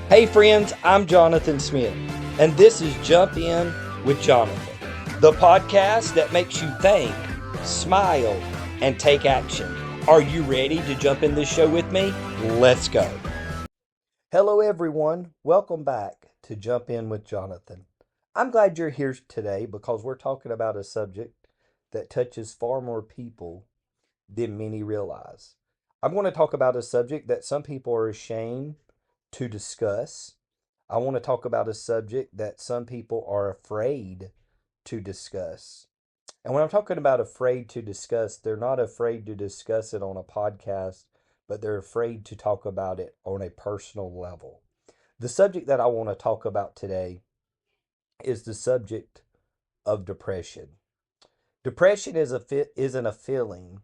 Hey friends, I'm Jonathan Smith, and this is Jump In with Jonathan, the podcast that makes you think, smile, and take action. Are you ready to jump in this show with me? Let's go. Hello everyone, welcome back to Jump In with Jonathan. I'm glad you're here today because we're talking about a subject that touches far more people than many realize. I'm going to talk about a subject that some people are ashamed to discuss. I want to talk about a subject that some people are afraid to discuss. And when I'm talking about afraid to discuss, they're not afraid to discuss it on a podcast, but they're afraid to talk about it on a personal level. The subject that I want to talk about today is the subject of depression. Depression isn't a feeling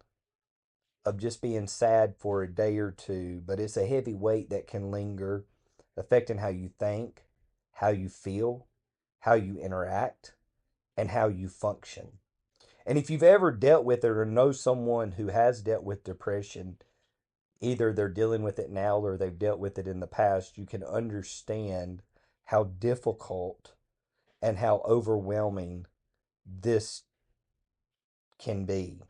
of just being sad for a day or two, but it's a heavy weight that can linger, affecting how you think, how you feel, how you interact, and how you function. And if you've ever dealt with it or know someone who has dealt with depression, either they're dealing with it now or they've dealt with it in the past, you can understand how difficult and how overwhelming this can be.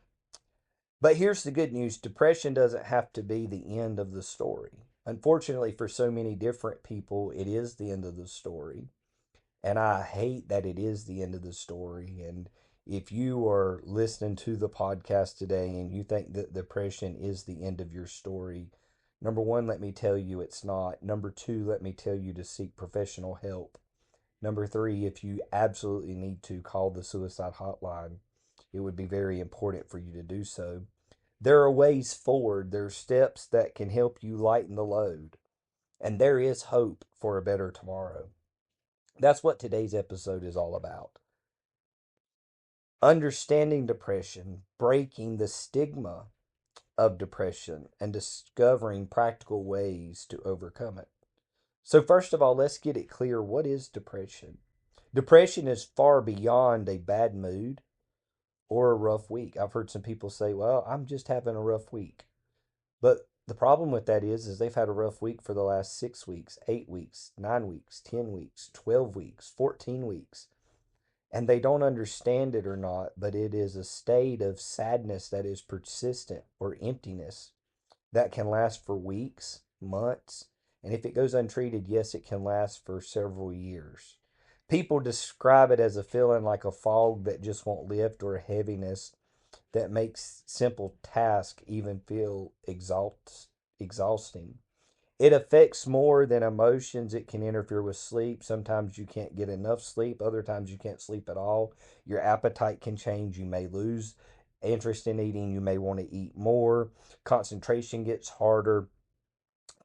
But here's the good news: depression doesn't have to be the end of the story. Unfortunately, for so many different people, it is the end of the story. And I hate that it is the end of the story. And if you are listening to the podcast today and you think that depression is the end of your story, number one, let me tell you it's not. Number two, let me tell you to seek professional help. Number three, if you absolutely need to, call the suicide hotline. It would be very important for you to do so. There are ways forward. There are steps that can help you lighten the load. And there is hope for a better tomorrow. That's what today's episode is all about. Understanding depression, breaking the stigma of depression, and discovering practical ways to overcome it. So, first of all, let's get it clear: what is depression? Depression is far beyond a bad mood or a rough week. I've heard some people say, well, I'm just having a rough week. But the problem with that is they've had a rough week for the last 6 weeks, 8 weeks, 9 weeks, 10 weeks, 12 weeks, 14 weeks. And they don't understand it or not, but it is a state of sadness that is persistent, or emptiness, that can last for weeks, months, and if it goes untreated, yes, it can last for several years. People describe it as a feeling like a fog that just won't lift, or a heaviness that makes simple tasks even feel exhausting. It affects more than emotions. It can interfere with sleep. Sometimes you can't get enough sleep. Other times you can't sleep at all. Your appetite can change. You may lose interest in eating. You may want to eat more. Concentration gets harder.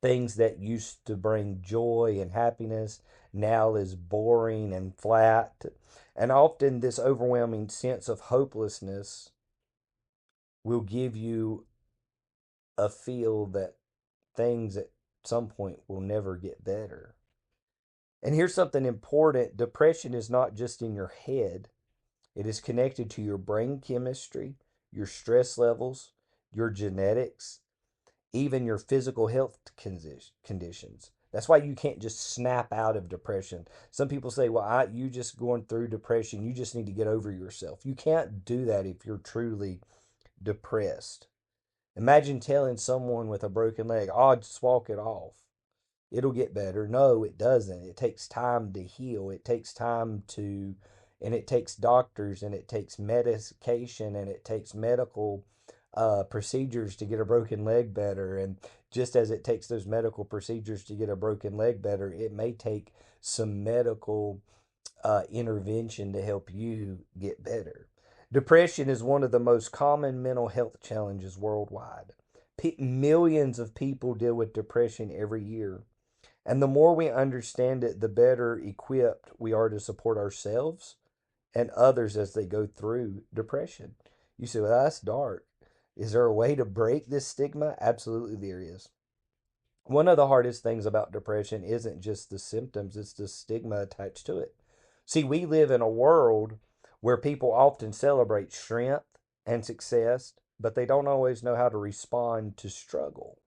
Things that used to bring joy and happiness now is boring and flat. And often this overwhelming sense of hopelessness will give you a feel that things at some point will never get better. And here's something important: depression is not just in your head, it is connected to your brain chemistry, your stress levels, your genetics, even your physical health conditions. That's why you can't just snap out of depression. Some people say, well, you just going through depression, you just need to get over yourself. You can't do that if you're truly depressed. Imagine telling someone with a broken leg, oh, just walk it off. It'll get better. No, it doesn't. It takes time to heal. It takes time to, and it takes doctors, and it takes medication, and it takes medical procedures to get a broken leg better. And just as it takes those medical procedures to get a broken leg better, it may take some medical intervention to help you get better. Depression is one of the most common mental health challenges worldwide. Millions of people deal with depression every year. And the more we understand it, the better equipped we are to support ourselves and others as they go through depression. You say, well, that's dark. Is there a way to break this stigma? Absolutely, there is. One of the hardest things about depression isn't just the symptoms, it's the stigma attached to it. See, we live in a world where people often celebrate strength and success, but they don't always know how to respond to struggle.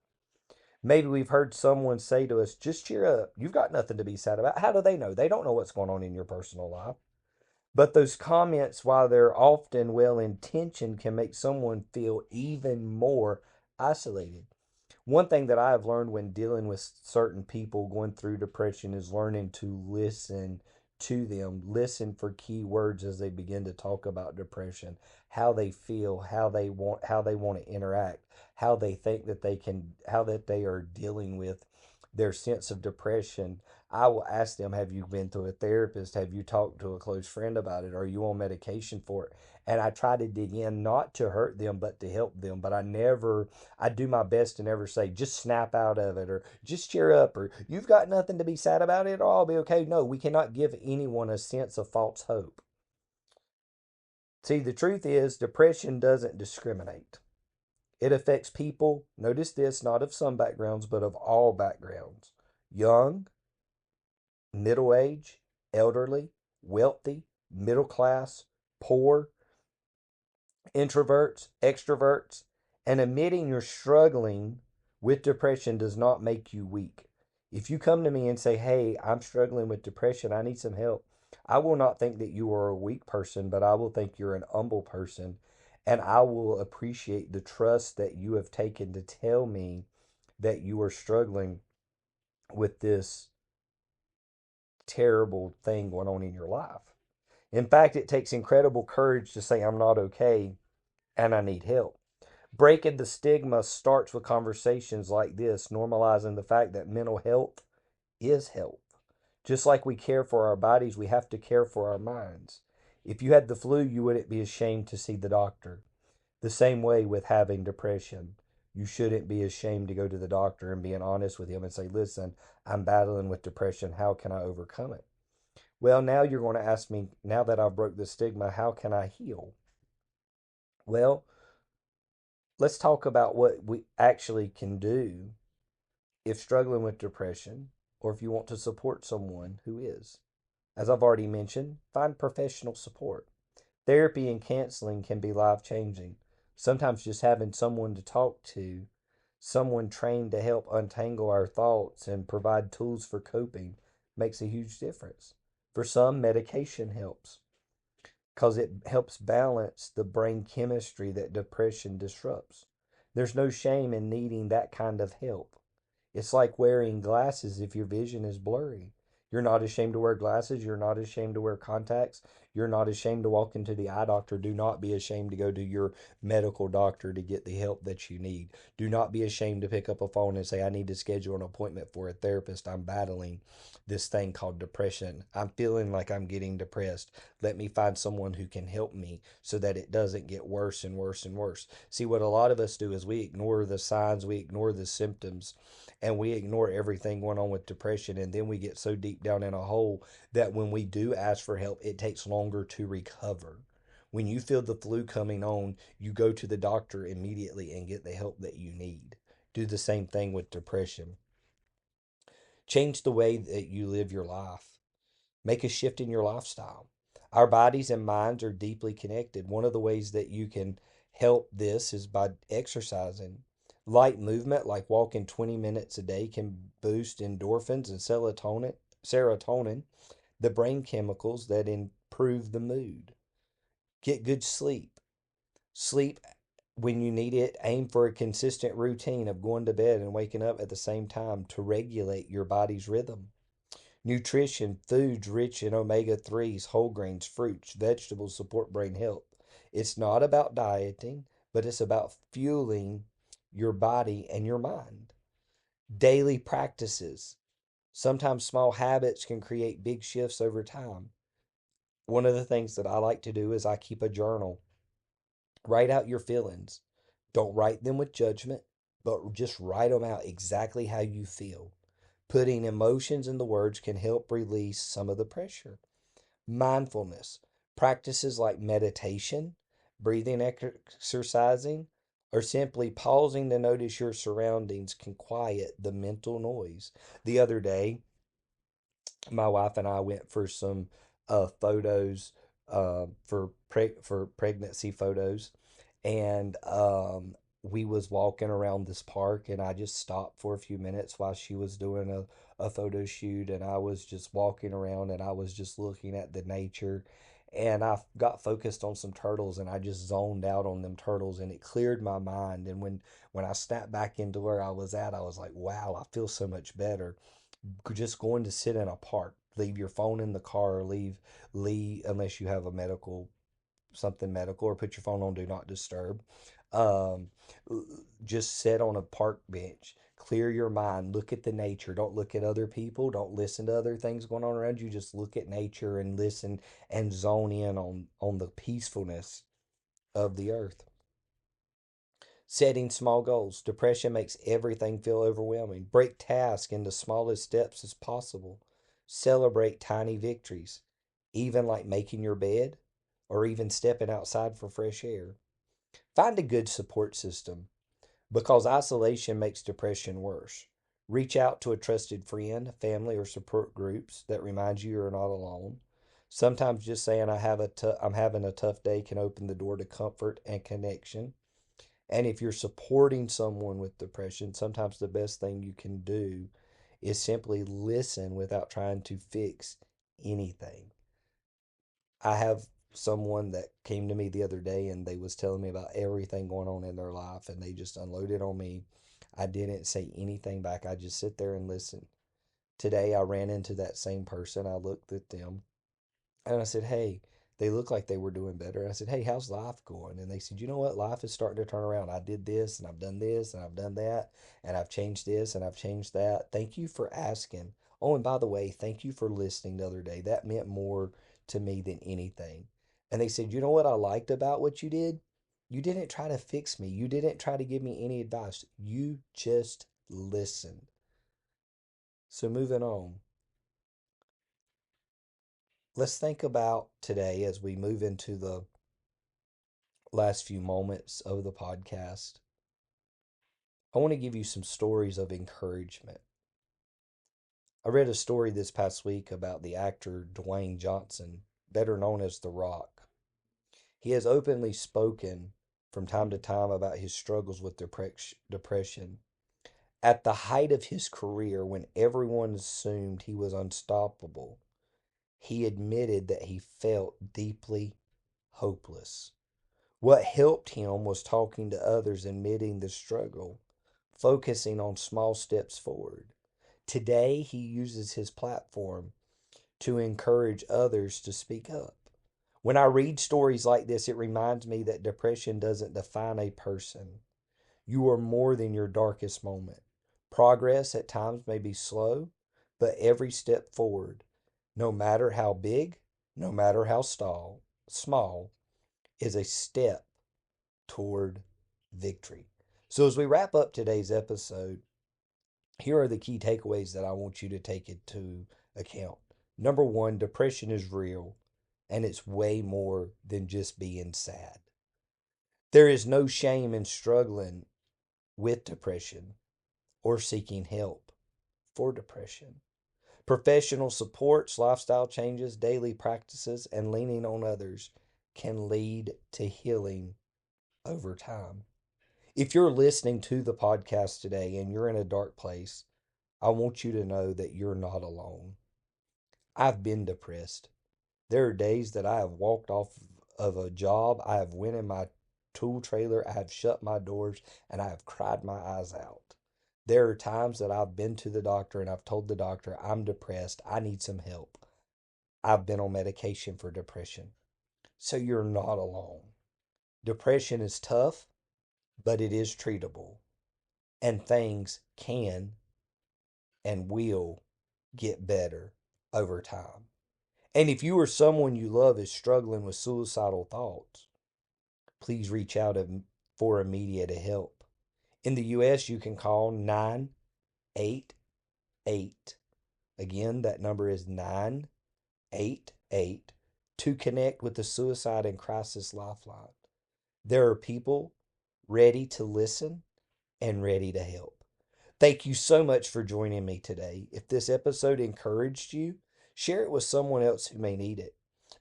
Maybe we've heard someone say to us, just cheer up. You've got nothing to be sad about. How do they know? They don't know what's going on in your personal life. But those comments, while they're often well intentioned, can make someone feel even more isolated. One thing that I have learned when dealing with certain people going through depression is learning to listen to them, listen for key words as they begin to talk about depression, how they feel, how they want to interact, how they think that they can, how that they are dealing with their sense of depression. I will ask them, have you been to a therapist? Have you talked to a close friend about it? Are you on medication for it? And I try to dig in, not to hurt them, but to help them. But I do my best to never say, just snap out of it, or just cheer up, or you've got nothing to be sad about, it, or I'll be okay. No, we cannot give anyone a sense of false hope. See, the truth is, depression doesn't discriminate. It affects people, notice this, not of some backgrounds, but of all backgrounds: young, middle age, elderly, wealthy, middle class, poor, introverts, extroverts. And admitting you're struggling with depression does not make you weak. If you come to me and say, hey, I'm struggling with depression, I need some help, I will not think that you are a weak person, but I will think you're an humble person. And I will appreciate the trust that you have taken to tell me that you are struggling with this terrible thing going on in your life. In fact, it takes incredible courage to say, I'm not okay and I need help. Breaking the stigma starts with conversations like this, normalizing the fact that mental health is health. Just like we care for our bodies, we have to care for our minds. If you had the flu, you wouldn't be ashamed to see the doctor. The same way with having depression. You shouldn't be ashamed to go to the doctor and being honest with him and say, listen, I'm battling with depression. How can I overcome it? Well, now you're going to ask me, now that I've broke the stigma, how can I heal? Well, let's talk about what we actually can do if struggling with depression or if you want to support someone who is. As I've already mentioned, find professional support. Therapy and counseling can be life changing. Sometimes just having someone to talk to, someone trained to help untangle our thoughts and provide tools for coping, makes a huge difference. For some, medication helps because it helps balance the brain chemistry that depression disrupts. There's no shame in needing that kind of help. It's like wearing glasses if your vision is blurry. You're not ashamed to wear glasses. You're not ashamed to wear contacts. You're not ashamed to walk into the eye doctor. Do not be ashamed to go to your medical doctor to get the help that you need. Do not be ashamed to pick up a phone and say, I need to schedule an appointment for a therapist. I'm battling this thing called depression. I'm feeling like I'm getting depressed. Let me find someone who can help me so that it doesn't get worse and worse and worse. See, what a lot of us do is we ignore the signs, we ignore the symptoms, and we ignore everything going on with depression. And then we get so deep down in a hole that when we do ask for help, it takes longer to recover. When you feel the flu coming on, you go to the doctor immediately and get the help that you need. Do the same thing with depression. Change the way that you live your life. Make a shift in your lifestyle. Our bodies and minds are deeply connected. One of the ways that you can help this is by exercising. Light movement, like walking 20 minutes a day, can boost endorphins and serotonin, the brain chemicals that improve the mood. Get good sleep. Sleep when you need it. Aim for a consistent routine of going to bed and waking up at the same time to regulate your body's rhythm. Nutrition, foods rich in omega 3s, whole grains, fruits, vegetables support brain health. It's not about dieting, but it's about fueling your body and your mind. Daily practices. Sometimes small habits can create big shifts over time. One of the things that I like to do is I keep a journal. Write out your feelings. Don't write them with judgment, but just write them out exactly how you feel. Putting emotions in the words can help release some of the pressure. Mindfulness. Practices like meditation, breathing exercising, or simply pausing to notice your surroundings can quiet the mental noise. The other day, my wife and I went for some photos for pregnancy photos, and we was walking around this park, and I just stopped for a few minutes while she was doing a photo shoot, and I was just walking around and I was just looking at the nature, and I got focused on some turtles, and I just zoned out on them turtles, and it cleared my mind. And when I snapped back into where I was at, I was like, wow, I feel so much better just going to sit in a park. Leave your phone in the car, or leave unless you have a something medical, or put your phone on do not disturb. Um, just sit on a park bench, clear your mind, look at the nature. Don't look at other people. Don't listen to other things going on around you. Just look at nature and listen and zone in on the peacefulness of the earth. Setting small goals. Depression makes everything feel overwhelming. Break tasks into smallest steps as possible. Celebrate tiny victories, even like making your bed or even stepping outside for fresh air. Find a good support system because isolation makes depression worse. Reach out to a trusted friend, family, or support groups that remind you you're not alone. Sometimes just saying I'm having a tough day can open the door to comfort and connection. And if you're supporting someone with depression, sometimes the best thing you can do is simply listen without trying to fix anything. I have someone that came to me the other day, and they was telling me about everything going on in their life, and they just unloaded on me. I didn't say anything back. I just sit there and listen. Today I ran into that same person. I looked at them and I said, hey, they look like they were doing better. I said, hey, how's life going? And they said, you know what? Life is starting to turn around. I did this and I've done this and I've done that and I've changed this and I've changed that. Thank you for asking. Oh, and by the way, thank you for listening the other day. That meant more to me than anything. And they said, you know what I liked about what you did? You didn't try to fix me. You didn't try to give me any advice. You just listened. So moving on, let's think about today as we move into the last few moments of the podcast. I want to give you some stories of encouragement. I read a story this past week about the actor Dwayne Johnson, better known as The Rock. He has openly spoken from time to time about his struggles with depression. At the height of his career, when everyone assumed he was unstoppable, he admitted that he felt deeply hopeless. What helped him was talking to others, admitting the struggle, focusing on small steps forward. Today, he uses his platform to encourage others to speak up. When I read stories like this, it reminds me that depression doesn't define a person. You are more than your darkest moment. Progress at times may be slow, but every step forward, no matter how big, no matter how small, is a step toward victory. So, as we wrap up today's episode, here are the key takeaways that I want you to take into account. Number one, depression is real, and it's way more than just being sad. There is no shame in struggling with depression or seeking help for depression. Professional supports, lifestyle changes, daily practices, and leaning on others can lead to healing over time. If you're listening to the podcast today and you're in a dark place, I want you to know that you're not alone. I've been depressed. There are days that I have walked off of a job, I have went in my tool trailer, I have shut my doors, and I have cried my eyes out. There are times that I've been to the doctor and I've told the doctor, I'm depressed, I need some help. I've been on medication for depression. So you're not alone. Depression is tough, but it is treatable. And things can and will get better over time. And if you or someone you love is struggling with suicidal thoughts, please reach out for immediate help. In the US, you can call 988. Again, that number is 988 to connect with the Suicide and Crisis Lifeline. There are people ready to listen and ready to help. Thank you so much for joining me today. If this episode encouraged you, share it with someone else who may need it.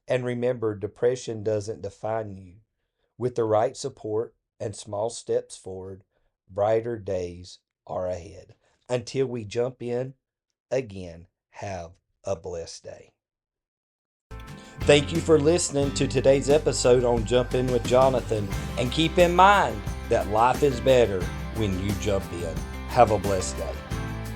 And remember, depression doesn't define you. With the right support and small steps forward, brighter days are ahead. Until we jump in again, have a blessed day. Thank you for listening to today's episode on Jump In with Jonathan, and keep in mind that life is better when you jump in. Have a blessed day.